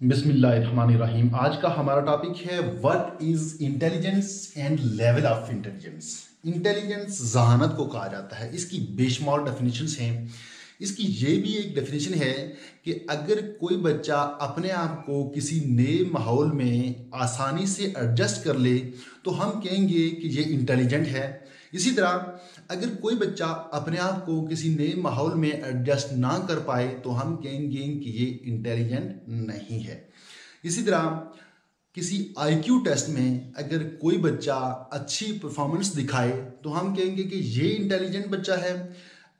बिस्मिल्लाहिर्रहमानिर्रहीम। आज का हमारा टॉपिक है what is intelligence and level of intelligence. Intelligence जहानत को कहा जाता है। इसकी बेशुमार डेफिनेशंस हैं। इसकी ये भी एक डेफिनेशन है कि अगर कोई बच्चा अपने आप को किसी नए माहौल में आसानी से एडजस्ट कर ले तो हम कहेंगे कि ये इंटेलिजेंट है। इसी तरह अगर कोई बच्चा अपने आप को किसी नए माहौल में एडजस्ट ना कर पाए तो हम कहेंगे कि ये इंटेलिजेंट नहीं है। इसी तरह किसी आईक्यू टेस्ट में अगर कोई बच्चा अच्छी परफॉर्मेंस दिखाए तो हम कहेंगे कि ये इंटेलिजेंट बच्चा है।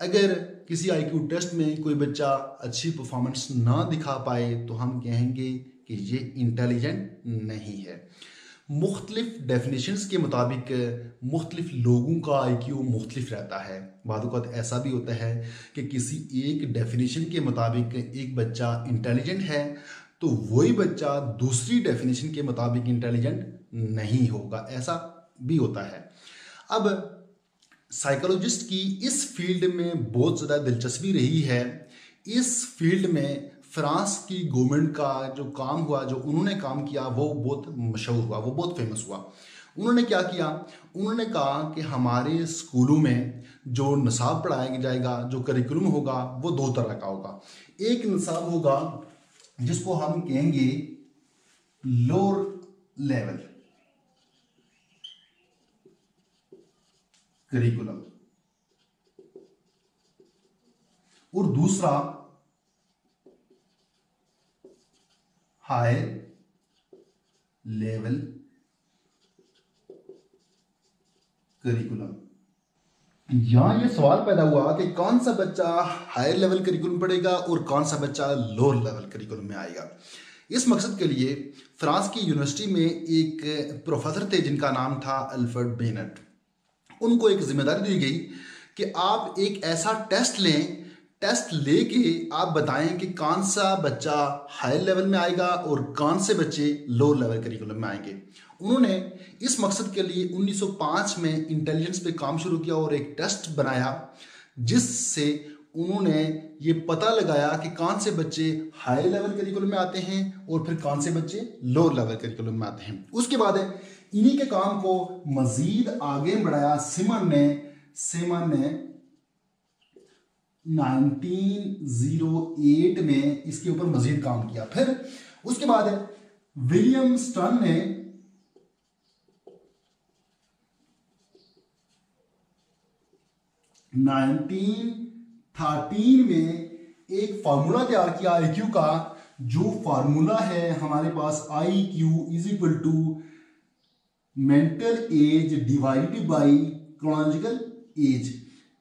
अगर किसी आईक्यू टेस्ट में कोई बच्चा अच्छी परफॉर्मेंस ना दिखा पाए तो हम कहेंगे कि ये इंटेलिजेंट नहीं है। मुख्तलिफ डेफिनेशंस के मुताबिक मुख्तलिफ लोगों का आईक्यू मुख्तलिफ रहता है। बादौक़ात ऐसा भी होता है कि किसी एक डेफिनेशन के मुताबिक एक बच्चा इंटेलिजेंट है तो वही बच्चा दूसरी डेफिनेशन के मुताबिक इंटेलिजेंट नहीं होगा, ऐसा भी होता है। अब साइकोलॉजिस्ट की इस फील्ड में बहुत ज़्यादा दिलचस्पी रही है। इस फील्ड में फ्रांस की गवर्नमेंट का जो काम हुआ, जो उन्होंने काम किया वो बहुत मशहूर हुआ, वो बहुत फेमस हुआ। उन्होंने क्या किया? उन्होंने कहा कि हमारे स्कूलों में जो निसाब पढ़ाया जाएगा, जो करिकुलम होगा वो दो तरह का होगा। एक निसाब होगा जिसको हम कहेंगे लोअर लेवल करिकुलम और दूसरा हायर लेवल करिकुलम। यहां ये सवाल पैदा हुआ कि कौन सा बच्चा हायर लेवल करिकुलम पढ़ेगा और कौन सा बच्चा लोअर लेवल करिकुलम में आएगा। इस मकसद के लिए फ्रांस की यूनिवर्सिटी में एक प्रोफेसर थे जिनका नाम था अल्फ्रेड बेनेट। उनको एक जिम्मेदारी दी गई कि आप एक ऐसा टेस्ट लें, टेस्ट लेके आप बताएं कि कौन सा बच्चा हायर लेवल में आएगा और कौन से बच्चे लोअर लेवल करिकुलम में आएंगे। उन्होंने इस मकसद के लिए 1905 में इंटेलिजेंस पे काम शुरू किया और एक टेस्ट बनाया जिससे उन्होंने ये पता लगाया कि कौन से बच्चे हायर लेवल करिकुलम में आते हैं और फिर कौन से बच्चे लोअर लेवल करिकुलम में आते हैं। उसके बाद इन्हीं के काम को मजीद आगे बढ़ाया सिमन ने 1908 में इसके ऊपर मजीद काम किया। फिर उसके बाद विलियम स्टर्न ने 1913 में एक फार्मूला तैयार किया आईक्यू का, जो फार्मूला है हमारे पास IQ is equal to mental age divided by chronological age.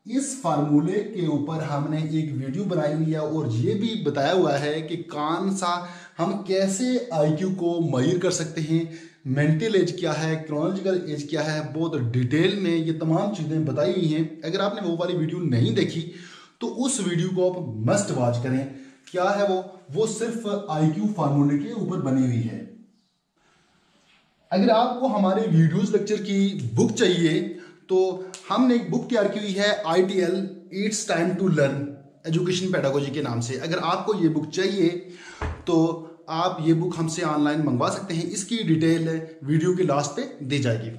इस फार्मूले के ऊपर हमने एक वीडियो बनाई हुई है और ये भी बताया हुआ है कि कौन सा हम कैसे आईक्यू को मेजर कर सकते हैं, मेंटल एज क्या है, क्रोनोलॉजिकल एज क्या है। बहुत डिटेल में ये तमाम चीज़ें बताई हुई हैं। अगर आपने वो वाली वीडियो नहीं देखी तो उस वीडियो को आप मस्ट वॉच करें। क्या है वो सिर्फ आईक्यू फार्मूले के ऊपर बनी हुई है। अगर आपको हमारे वीडियोस लेक्चर की बुक चाहिए तो हमने एक बुक तैयार की हुई है ITL it's time to learn education pedagogy के नाम से। अगर आपको ये बुक चाहिए तो आप ये बुक हमसे ऑनलाइन मंगवा सकते हैं। इसकी डिटेल वीडियो के लास्ट पे दी जाएगी।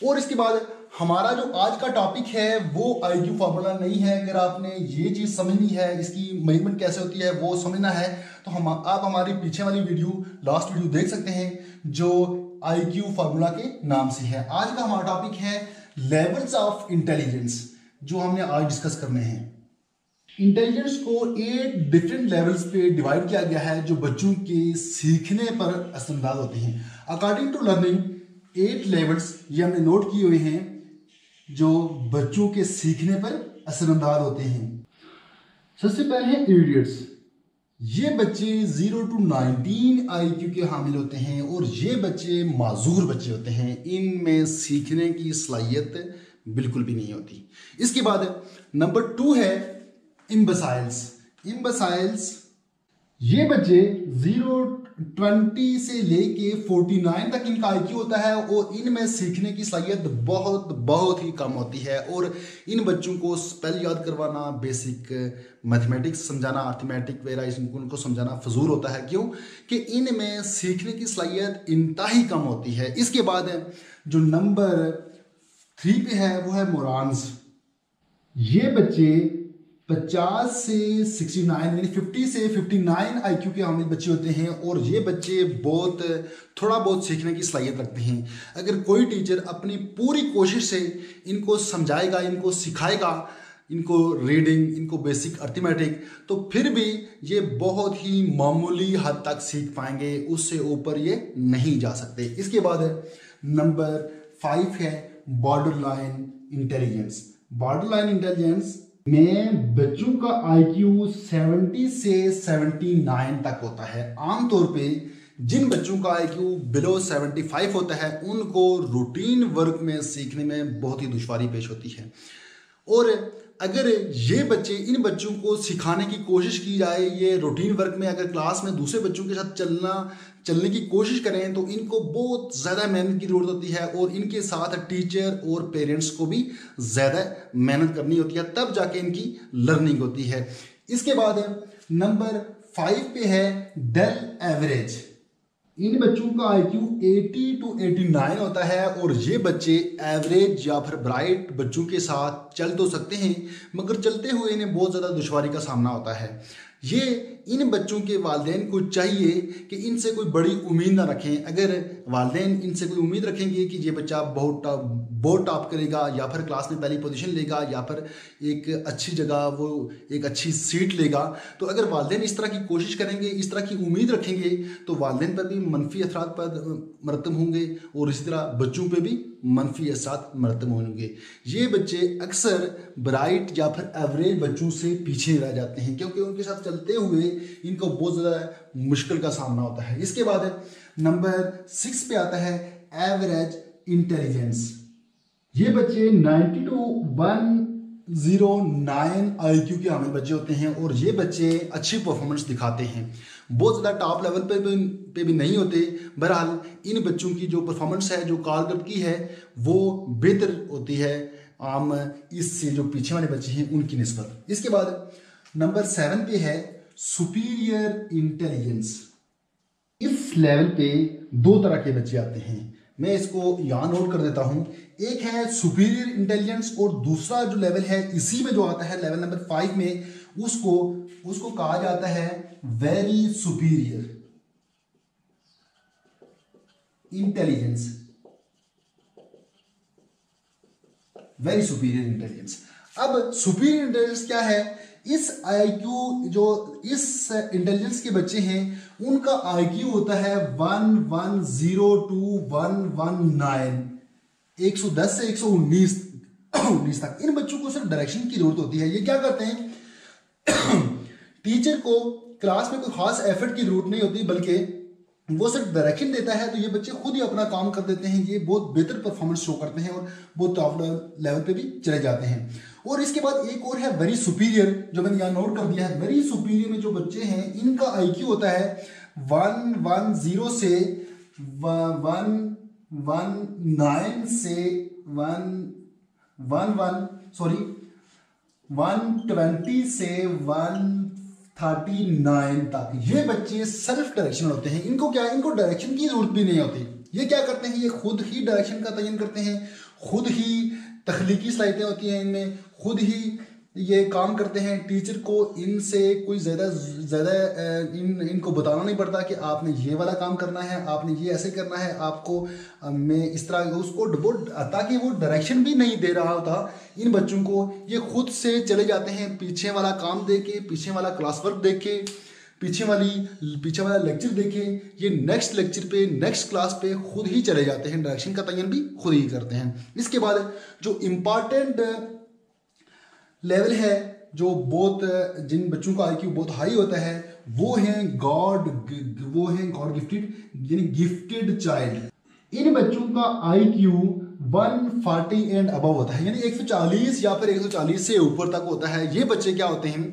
और इसके बाद हमारा जो आज का टॉपिक है वो आईक्यू फार्मूला नहीं है। अगर आपने ये चीज़ समझनी है, इसकी मेजरमेंट कैसे होती है वो समझना है तो आप हमारी पीछे वाली वीडियो, लास्ट वीडियो देख सकते हैं जो आईक्यू फार्मूला के नाम से है। आज का हमारा टॉपिक है लेवल्स ऑफ इंटेलिजेंस, जो हमने आज डिस्कस करने हैं। इंटेलिजेंस को 8 डिफरेंट लेवल्स पे डिवाइड किया गया है जो बच्चों के सीखने पर असरअंदाज होते हैं। अकॉर्डिंग टू लर्निंग 8 लेवल्स ये हमने नोट किए हुए हैं जो बच्चों के सीखने पर असरअंदाज होते हैं। सबसे पहले हैं इडियट्स। ये बच्चे 0 to 19 IQ के हामिल होते हैं और ये बच्चे माजूर बच्चे होते हैं। इनमें सीखने की सलाहियत बिल्कुल भी नहीं होती। इसके बाद नंबर 2 है इम्बेसाइल्स। इम्बेसाइल्स ये बच्चे 0-20 से लेके 49 तक इनका IQ होता है और इनमें सीखने की सलाहियत बहुत बहुत ही कम होती है। और इन बच्चों को स्पेल याद करवाना, बेसिक मैथमेटिक्स समझाना, अर्थमेटिक वगैरह उनको समझाना फजूल होता है। क्यों कि इनमें सीखने की सलाहियत इंतहाई कम होती है। इसके बाद जो नंबर 3 पे है वो है मोरान्स। ये बच्चे 50 से 69 यानी 50 से 59 IQ के हामिल बच्चे होते हैं और ये बच्चे थोड़ा बहुत सीखने की सलाहियत रखते हैं। अगर कोई टीचर अपनी पूरी कोशिश से इनको समझाएगा, इनको सिखाएगा, इनको रीडिंग, इनको बेसिक अर्थमेटिक, तो फिर भी ये बहुत ही मामूली हद तक सीख पाएंगे, उससे ऊपर ये नहीं जा सकते। इसके बाद नंबर 5 है border line intelligence. Border line intelligence में बच्चों का IQ 70 से 79 तक होता है। आमतौर पे जिन बच्चों का IQ बिलो 75 होता है उनको रूटीन वर्क में सीखने में बहुत ही दुश्वारी पेश होती है। और अगर इन बच्चों को सिखाने की कोशिश की जाए, ये रूटीन वर्क में अगर क्लास में दूसरे बच्चों के साथ चलने की कोशिश करें तो इनको बहुत ज़्यादा मेहनत की ज़रूरत होती है और इनके साथ टीचर और पेरेंट्स को भी ज़्यादा मेहनत करनी होती है, तब जाके इनकी लर्निंग होती है। इसके बाद नंबर 5 पे है डेल एवरेज। इन बच्चों का IQ 80 to 89 होता है और ये बच्चे एवरेज या फिर ब्राइट बच्चों के साथ चल तो सकते हैं, मगर चलते हुए इन्हें बहुत ज़्यादा दुश्वारी का सामना होता है। ये इन बच्चों के वालिदैन को चाहिए कि इनसे कोई बड़ी उम्मीद ना रखें। अगर वालिदैन इनसे कोई उम्मीद रखेंगे कि ये बच्चा बहुत टॉप करेगा या फिर क्लास में पहली पोजीशन लेगा या फिर एक अच्छी जगह वो एक अच्छी सीट लेगा, तो अगर वालिदैन इस तरह की कोशिश करेंगे, इस तरह की उम्मीद रखेंगे, तो वालिदैन पर भी मनफी असरात पर मरतब होंगे और इसी तरह बच्चों पे भी मनफी असरात मरतब होंगे। ये बच्चे अक्सर ब्राइट या फिर एवरेज बच्चों से पीछे रह जाते हैं क्योंकि उनके साथ चलते हुए इनको बहुत ज़्यादा मुश्किल का सामना होता है। इसके बाद नंबर 6 पे आता है एवरेज इंटेलिजेंस। ये बच्चे 90 to 109 IQ के हामिल बच्चे होते हैं और ये बच्चे अच्छी परफॉर्मेंस दिखाते हैं, बहुत ज़्यादा टॉप लेवल पे भी नहीं होते। बहरहाल इन बच्चों की जो परफॉर्मेंस है, जो कारकर्दगी है, वो बेहतर होती है आम इससे जो पीछे वाले बच्चे हैं उनकी निस्बत। इसके बाद नंबर 7 पे है सुपीरियर इंटेलिजेंस। इस लेवल पे 2 तरह के बच्चे आते हैं, मैं इसको यहाँ नोट कर देता हूँ। एक है सुपीरियर इंटेलिजेंस और दूसरा जो लेवल है इसी में जो आता है लेवल नंबर 5 में, उसको कहा जाता है very superior intelligence. Very superior intelligence. अब सुपीरियर इंटेलिजेंस क्या है? इस IQ जो इस इंटेलिजेंस के बच्चे हैं उनका IQ होता है 110 to 119, 110 से 119 तक। इन बच्चों को सिर्फ डायरेक्शन की जरूरत होती है। ये क्या करते हैं, टीचर को क्लास में कोई खास एफर्ट की जरूरत नहीं होती, बल्कि वो सिर्फ डायरेक्शन देता है तो ये बच्चे खुद ही अपना काम कर देते हैं। ये बहुत बेहतर परफॉर्मेंस शो करते हैं और बहुत टॉप लेवल पे भी चले जाते हैं। और इसके बाद एक और है वेरी सुपीरियर, जो मैंने यहाँ नोट कर दिया है। वेरी सुपीरियर में जो बच्चे हैं इनका IQ होता है 110 से 119 से 120 से 139 तक। ये बच्चे सेल्फ डायरेक्शन होते हैं। इनको डायरेक्शन की जरूरत भी नहीं होती। ये क्या करते हैं, ये खुद ही डायरेक्शन का तयन करते हैं, खुद ही तख्लीकी सलाहियतें होती हैं इनमें, खुद ही ये काम करते हैं। टीचर को इनसे कोई ज़्यादा इनको बताना नहीं पड़ता कि आपने ये वाला काम करना है, आपने ये ऐसे करना है, आपको मैं इस तरह उसको ताकि वो डायरेक्शन भी नहीं दे रहा होता इन बच्चों को। ये खुद से चले जाते हैं, पीछे वाला काम दे के, पीछे वाला क्लास वर्क दे के, पीछे वाला लेक्चर देखे, ये नेक्स्ट लेक्चर पे, नेक्स्ट क्लास पे खुद ही चले जाते हैं। डायरेक्शन का तयन भी खुद ही करते हैं। इसके बाद जो इम्पॉर्टेंट लेवल है, जो बहुत जिन बच्चों का IQ बहुत हाई होता है, वो हैं गॉड गिफ्टेड यानी गिफ्टेड चाइल्ड। इन बच्चों का IQ 140 एंड अबव होता है, यानी 140 या फिर 140 से ऊपर तक होता है। ये बच्चे क्या होते हैं,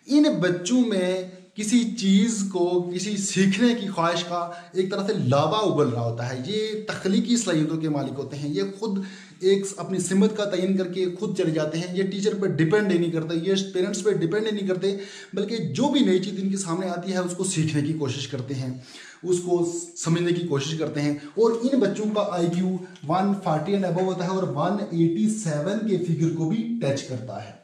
इन बच्चों में किसी चीज़ को, किसी सीखने की ख्वाहिश का एक तरह से लावा उगल रहा होता है। ये तख्लीकी सलाहियतों के मालिक होते हैं। ये खुद एक अपनी सिमत का तयन करके खुद चले जाते हैं। ये टीचर पर डिपेंड ही नहीं करते, ये पेरेंट्स पे डिपेंड ही नहीं करते, बल्कि जो भी नई चीज़ इनके सामने आती है उसको सीखने की कोशिश करते हैं, उसको समझने की कोशिश करते हैं। और इन बच्चों का IQ 140 एंड अबव होता है और 187 के फिगर को भी टच करता है।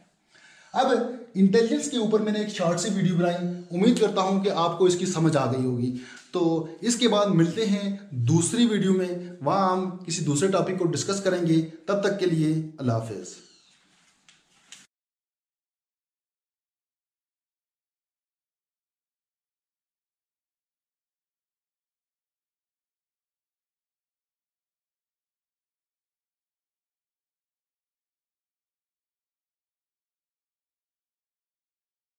अब इंटेलिजेंस के ऊपर मैंने एक शॉर्ट सी वीडियो बनाई, उम्मीद करता हूं कि आपको इसकी समझ आ गई होगी। तो इसके बाद मिलते हैं दूसरी वीडियो में, वहां हम किसी दूसरे टॉपिक को डिस्कस करेंगे। तब तक के लिए अल्लाह हाफिज़।